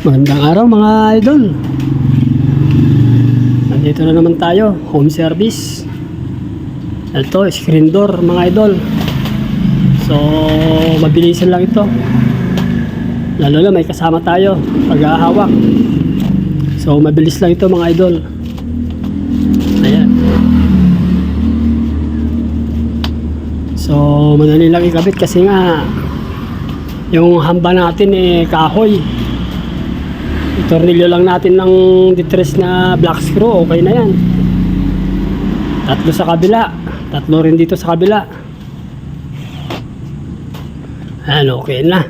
Magandang araw mga idol. Nandito na naman tayo, home service. Ito, screen door mga idol. So, mabilisan lang ito. Lalo na may kasama tayo pag-ahawak. So, mabilis lang ito mga idol. Ayan. So, madali lang ikabit kasi nga yung hamba natin kahoy. Tornilyo lang natin ng detres na black screw, okay na yan. Tatlo sa kabila, tatlo rin dito sa kabila. Ayan, okay na.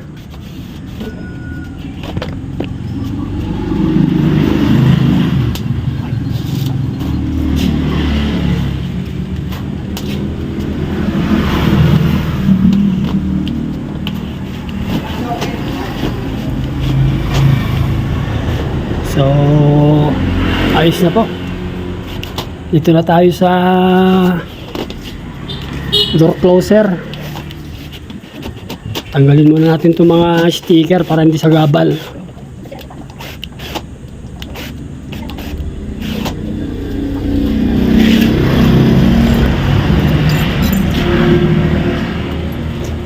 So, ayos na po. Dito na tayo sa door closer. Tanggalin muna natin itong mga sticker para hindi sagabal.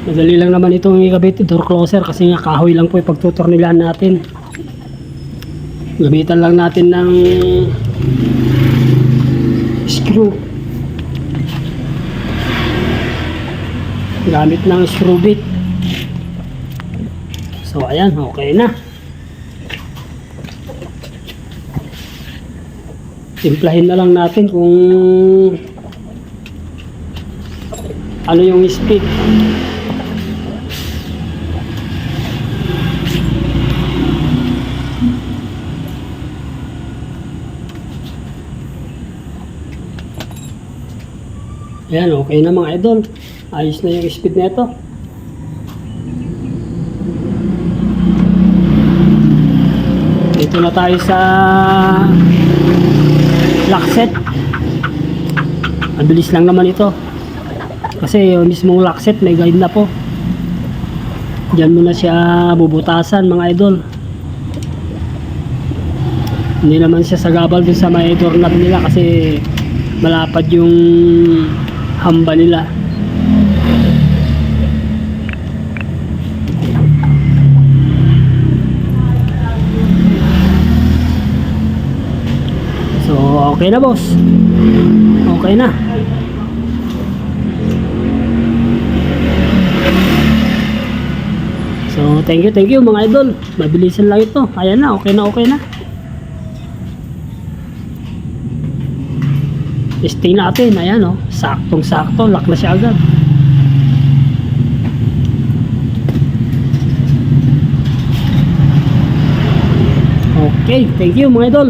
Madali lang naman itong ikabit door closer kasi nga kahoy lang po yung pagtutornilahan natin. Gamitan lang natin ng screw. Gamit ng screw bit. So ayan, okay na. Timplahin na lang natin kung ano yung speed. Ayan, okay na mga idol. Ayos na yung speed nito. Dito na tayo sa lock set. Mabilis lang naman ito. Kasi yung mismong lock set may guide na po. Diyan mo na siya bubutasan mga idol. Hindi naman siya sagabal dun sa may doorknob nila kasi malapad yung hamba nila. So okay na boss, okay na. So thank you mga idol, mabilisan lang ito. Ayan na, okay na. Stay natin, ayan o, saktong sakto, lock na siya agad. Okay, thank you mga idol.